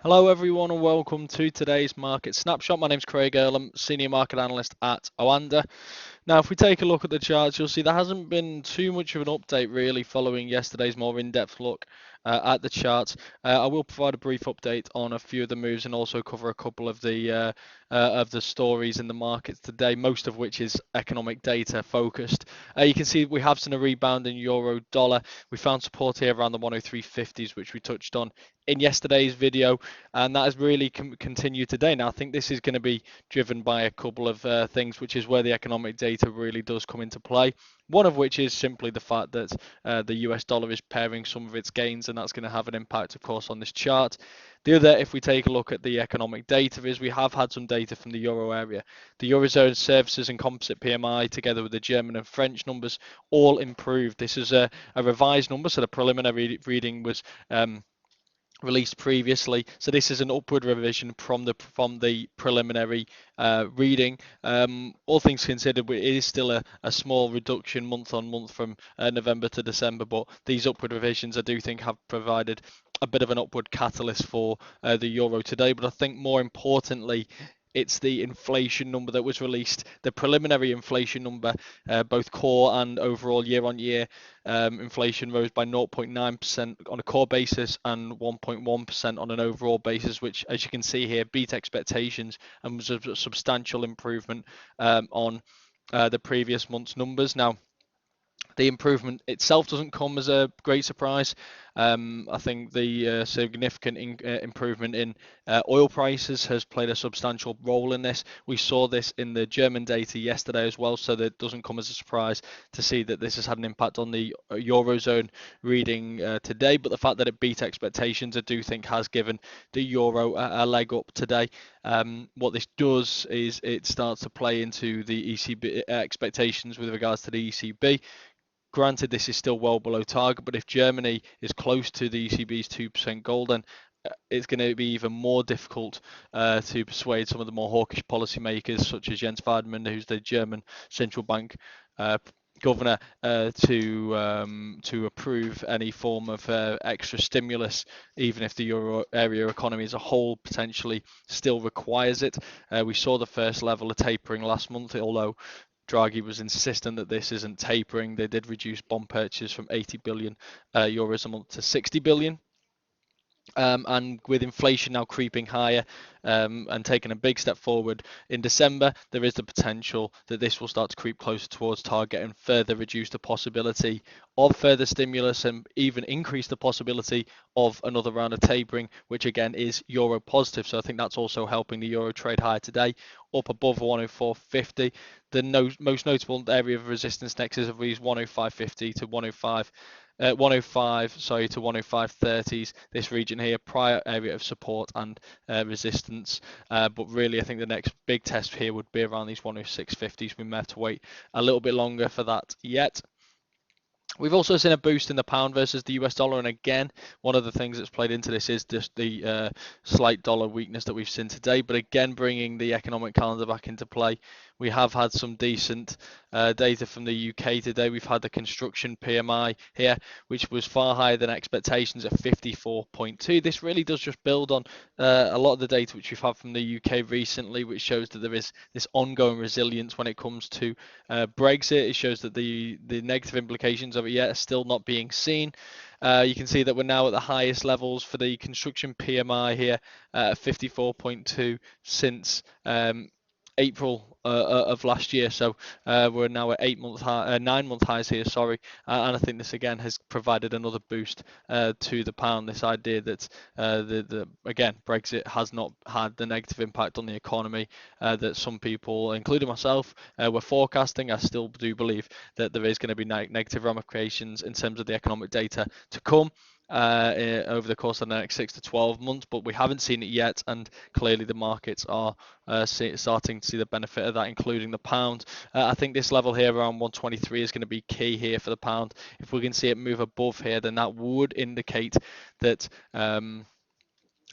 Hello everyone and welcome to today's Market Snapshot. My name's Craig Erlam, Senior Market Analyst at OANDA. Now, if we take a look at the charts, you'll see there hasn't been too much of an update really following yesterday's more in-depth look at the charts. I will provide a brief update on a few of the moves and also cover a couple of the stories in the markets today, most of which is economic data focused. You can see we have seen a rebound in euro dollar. We found support here around the 103.50s, which we touched on in yesterday's video, and that has really continued today. Now, I think this is going to be driven by a couple of things, which is where the economic data really does come into play. One of which is simply the fact that the US dollar is pairing some of its gains, and that's going to have an impact, of course, on this chart. The other, if we take a look at the economic data, is we have had some data from the euro area. The Eurozone services and composite PMI, together with the German and French numbers, all improved. This is a revised number, so the preliminary reading was released previously, so this is an upward revision from the preliminary reading. All things considered, it is still a small reduction month on month from November to December, but these upward revisions I do think have provided a bit of an upward catalyst for the euro today. But I think more importantly, it's the inflation number that was released, the preliminary inflation number, both core and overall year-on-year. Inflation rose by 0.9% on a core basis and 1.1% on an overall basis, which, as you can see here, beat expectations and was a substantial improvement on the previous month's numbers. Now, the improvement itself doesn't come as a great surprise. I think the significant improvement in oil prices has played a substantial role in this. We saw this in the German data yesterday as well, so that doesn't come as a surprise to see that this has had an impact on the Eurozone reading today. But the fact that it beat expectations, I do think, has given the euro a leg up today. What this does is it starts to play into the ECB expectations with regards to the ECB. Granted, this is still well below target, but if Germany is close to the ECB's 2% goal, then it's going to be even more difficult to persuade some of the more hawkish policymakers, such as Jens Weidmann, who's the German central bank governor, to approve any form of extra stimulus, even if the euro area economy as a whole potentially still requires it. We saw the first level of tapering last month, although Draghi was insistent that this isn't tapering. They did reduce bond purchases from 80 billion euros a month to 60 billion. And with inflation now creeping higher and taking a big step forward in December, there is the potential that this will start to creep closer towards target and further reduce the possibility of further stimulus and even increase the possibility of another round of tapering, which again is euro positive. So I think that's also helping the euro trade higher today, up above 104.50. The most notable area of resistance next is of these 105.50 to 105. 105 to 105.30s, this region here, prior area of support and resistance, but really I think the next big test here would be around these 106.50s. We may have to wait a little bit longer for that yet. We've also seen a boost in the pound versus the US dollar, and again, one of the things that's played into this is just the slight dollar weakness that we've seen today, but again, bringing the economic calendar back into play. We have had some decent data from the UK today. We've had the construction PMI here, which was far higher than expectations at 54.2. This really does just build on a lot of the data which we've had from the UK recently, which shows that there is this ongoing resilience when it comes to Brexit. It shows that the negative implications of it yet are still not being seen. You can see that we're now at the highest levels for the construction PMI here at 54.2 since April of last year, so we're now at 9-month highs here, sorry, and I think this again has provided another boost to the pound. This idea that again, Brexit has not had the negative impact on the economy that some people, including myself, were forecasting. I still do believe that there is going to be negative ramifications in terms of the economic data to come over the course of the next 6 to 12 months, but we haven't seen it yet, and clearly the markets are starting to see the benefit of that, including the pound. I think this level here around 123 is going to be key here for the pound. If we can see it move above here, then that would indicate that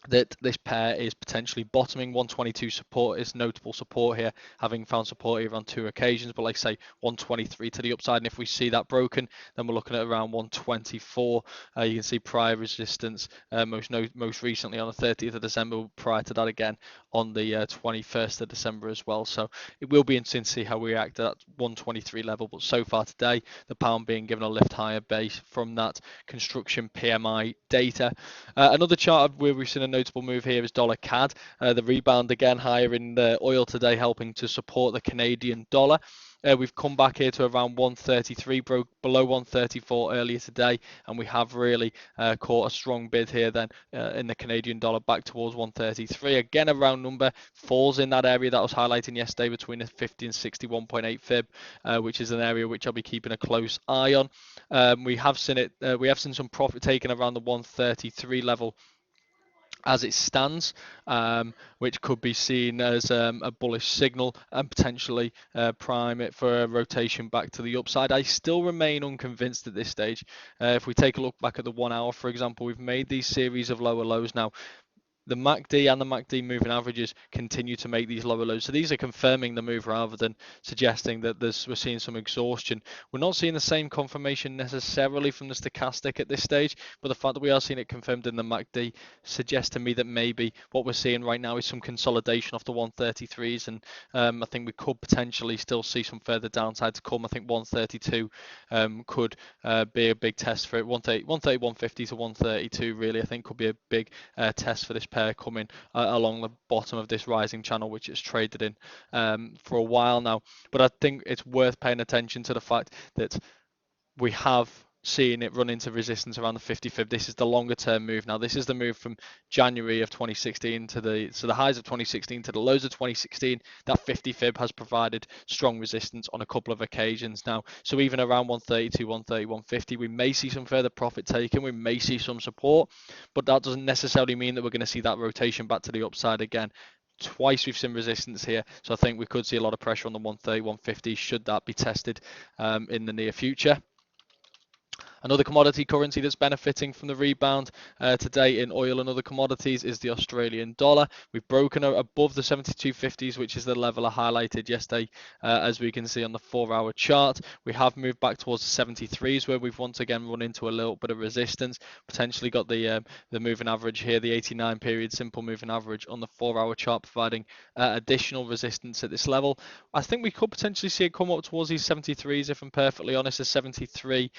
that this pair is potentially bottoming. 122 support is notable support here, having found support here on 2 occasions, but like I say, 123 to the upside, and if we see that broken, then we're looking at around 124. You can see prior resistance most recently on the 30th of December, prior to that again on the 21st of December as well. So it will be interesting to see how we react at that 123 level, but so far today, the pound being given a lift higher base from that construction PMI data. Another chart where we've seen a notable move here is dollar CAD. The rebound again higher in the oil today, helping to support the Canadian dollar. We've come back here to around 133, broke below 134 earlier today, and we have really caught a strong bid here then in the Canadian dollar back towards 133. Again, a round number falls in that area that I was highlighting yesterday between the 50 and 61.8 fib, which is an area which I'll be keeping a close eye on. We have seen some profit taken around the 133 level as it stands, which could be seen as a bullish signal and potentially prime it for a rotation back to the upside. I still remain unconvinced at this stage. If we take a look back at the 1 hour, for example, we've made these series of lower lows now. The MACD and the MACD moving averages continue to make these lower lows. So these are confirming the move rather than suggesting that we're seeing some exhaustion. We're not seeing the same confirmation necessarily from the stochastic at this stage, but the fact that we are seeing it confirmed in the MACD suggests to me that maybe what we're seeing right now is some consolidation off the 133s, and I think we could potentially still see some further downside to come. I think 132 could be a big test for it. 150 to 132 really I think could be a big test for this pair coming along the bottom of this rising channel, which it's traded in for a while now. But I think it's worth paying attention to the fact that we have seen it run into resistance around the 50 fib. This is the longer term move. Now this is the move from January of 2016 to the highs of 2016 to the lows of 2016. That 50 fib has provided strong resistance on a couple of occasions now. So even around 132, 130, 150, we may see some further profit taken. We may see some support, but that doesn't necessarily mean that we're going to see that rotation back to the upside again. Twice we've seen resistance here, so I think we could see a lot of pressure on the 130, 150 should that be tested in the near future. Another commodity currency that's benefiting from the rebound today in oil and other commodities is the Australian dollar. We've broken above the 72.50s, which is the level I highlighted yesterday, as we can see on the 4-hour chart. We have moved back towards the 73s, where we've once again run into a little bit of resistance. Potentially got the moving average here, the 89 period simple moving average on the 4-hour chart, providing additional resistance at this level. I think we could potentially see it come up towards these 73s, if I'm perfectly honest. The 73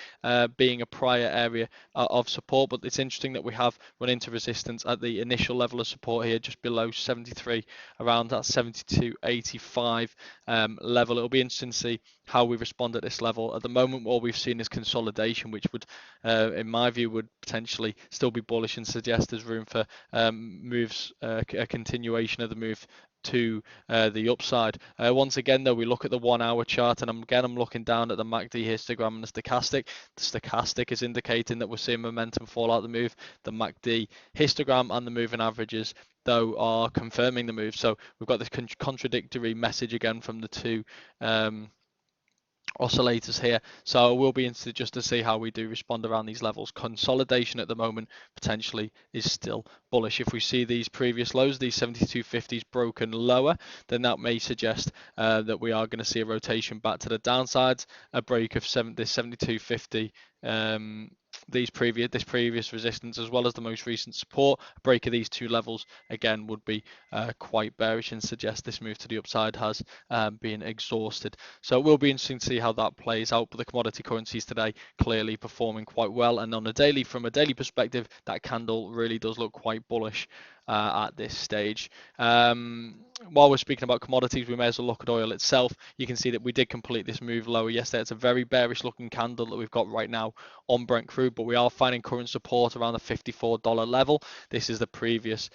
being a prior area of support, but it's interesting that we have run into resistance at the initial level of support here, just below 73, around that 72.85 level. It'll be interesting to see how we respond at this level. At the moment, what we've seen is consolidation, which would, in my view, would potentially still be bullish and suggest there's room for moves, a continuation of the move to the upside. Once again, though, we look at the 1-hour chart, and I'm looking down at the MACD histogram and the stochastic. The stochastic is indicating that we're seeing momentum fall out the move. The MACD histogram and the moving averages, though, are confirming the move. So we've got this contradictory message again from the two oscillators here. So we'll be interested just to see how we do respond around these levels. Consolidation at the moment potentially is still bullish. If we see these previous lows, these 72.50s broken lower, then that may suggest that we are going to see a rotation back to the downsides, a break of this 72.50, this previous resistance, as well as the most recent support. A break of these two levels again would be quite bearish and suggest this move to the upside has been exhausted. So it will be interesting to see how that plays out. But the commodity currencies today clearly performing quite well, and on a daily, from a daily perspective, that candle really does look quite bullish at this stage. While we're speaking about commodities, we may as well look at oil itself. You can see that we did complete this move lower yesterday. It's a very bearish looking candle that we've got right now on Brent crude, but we are finding current support around the $54 level. This is the previous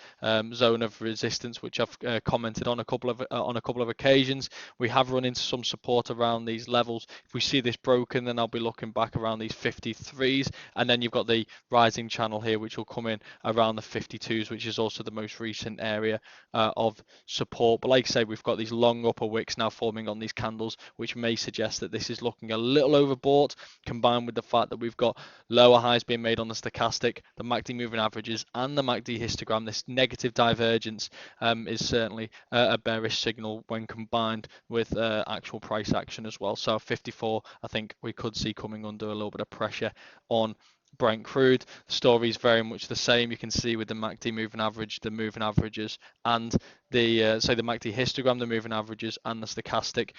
zone of resistance, which I've commented on a couple of occasions. We have run into some support around these levels. If we see this broken, then I'll be looking back around these 53s, and then you've got the rising channel here, which will come in around the 52s, which is also also the most recent area of support. But like I say, we've got these long upper wicks now forming on these candles, which may suggest that this is looking a little overbought, combined with the fact that we've got lower highs being made on the stochastic, the MACD moving averages, and the MACD histogram. This negative divergence is certainly a bearish signal when combined with actual price action as well. So 54, I think we could see coming under a little bit of pressure on Brent crude. The story is very much the same. You can see with the MACD moving average, the moving averages, and the the MACD histogram, the moving averages, and the stochastic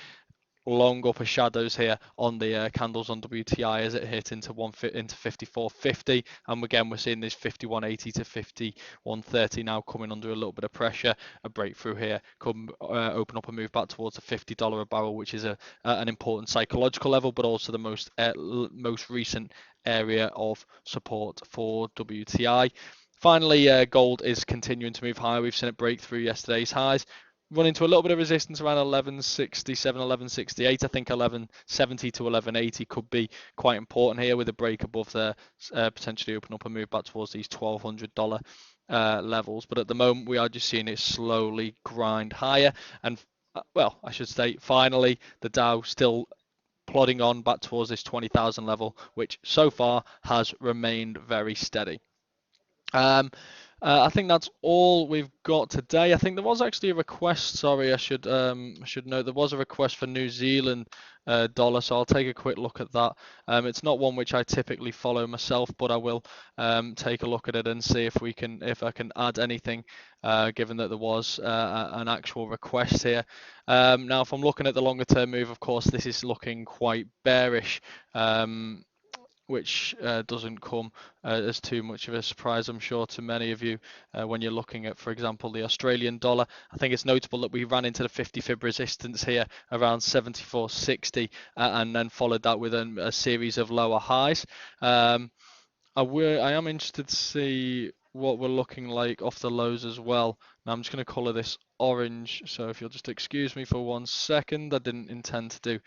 long upper shadows here on the candles on WTI as it hit into 54.50, and again we're seeing this 51.80 to 51.30 now coming under a little bit of pressure. A breakthrough here could open up a move back towards the $50 a barrel, which is an important psychological level, but also the most recent area of support for WTI. Finally, gold is continuing to move higher. We've seen it break through yesterday's highs, run into a little bit of resistance around 1167, 1168. I think 1170 to 1180 could be quite important here with a break above there, potentially open up a move back towards these $1,200 levels. But at the moment, we are just seeing it slowly grind higher. And well, I should say, finally, the Dow still plodding on back towards this 20,000 level, which so far has remained very steady. I think that's all we've got today. I think there was actually a request. Sorry, I should note there was a request for New Zealand dollar, so I'll take a quick look at that. It's not one which I typically follow myself, but I will take a look at it and see if I can add anything, given that there was an actual request here. Now, if I'm looking at the longer term move, of course, this is looking quite bearish. Which doesn't come as too much of a surprise, I'm sure, to many of you when you're looking at, for example, the Australian dollar. I think it's notable that we ran into the 50 fib resistance here around 74.60 and then followed that with a series of lower highs. I am interested to see what we're looking like off the lows as well. Now I'm just going to colour this orange, so if you'll just excuse me for 1 second. I didn't intend to do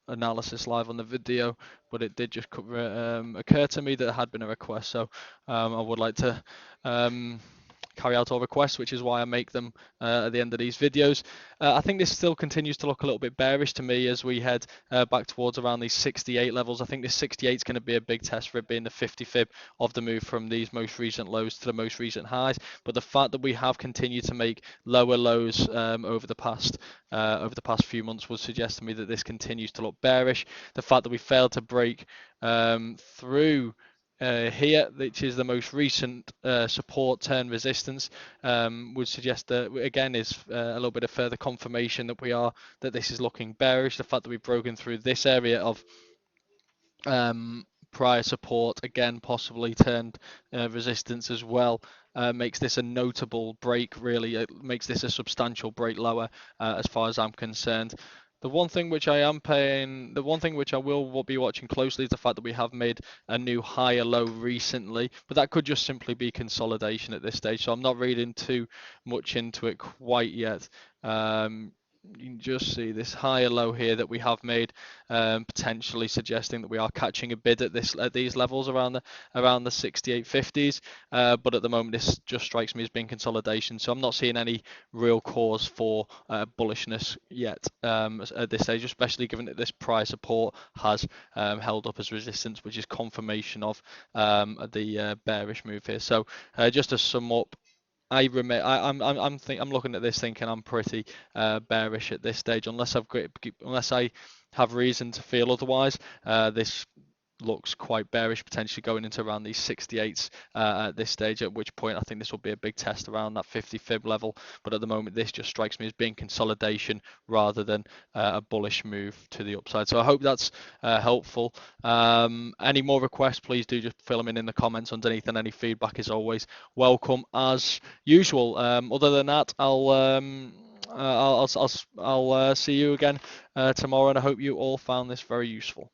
analysis live on the video, but it did just occur to me that there had been a request, so I would like to carry out all requests, which is why I make them at the end of these videos. I think this still continues to look a little bit bearish to me as we head back towards around these 68 levels. I think this 68 is going to be a big test for it being the 50 fib of the move from these most recent lows to the most recent highs. But the fact that we have continued to make lower lows over the past few months would suggest to me that this continues to look bearish. The fact that we failed to break through here, which is the most recent support turn resistance, would suggest that again is a little bit of further confirmation that this is looking bearish. The fact that we've broken through this area of prior support, again possibly turned resistance as well, makes this a notable break. Really, it makes this a substantial break lower as far as I'm concerned. The one thing which I will be watching closely is the fact that we have made a new higher low recently, but that could just simply be consolidation at this stage. So I'm not reading too much into it quite yet. You can just see this higher low here that we have made, potentially suggesting that we are catching a bid at these levels around the 68.50s. But at the moment, this just strikes me as being consolidation. So I'm not seeing any real cause for bullishness yet at this stage, especially given that this prior support has held up as resistance, which is confirmation of the bearish move here. So just to sum up, I'm looking at this thinking I'm pretty bearish at this stage, unless I have reason to feel otherwise. This looks quite bearish, potentially going into around these 68s at this stage, at which point I think this will be a big test around that 50 fib level. But at the moment, this just strikes me as being consolidation rather than a bullish move to the upside. So I hope that's helpful. Any more requests, please do just fill them in the comments underneath, and any feedback is always welcome as usual. Other than that, I'll see you again tomorrow, and I hope you all found this very useful.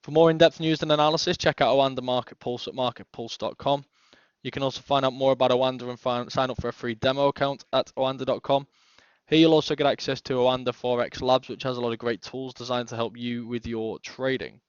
For more in-depth news and analysis, check out OANDA Market Pulse at marketpulse.com. You can also find out more about OANDA and sign up for a free demo account at oanda.com. Here you'll also get access to OANDA Forex Labs, which has a lot of great tools designed to help you with your trading.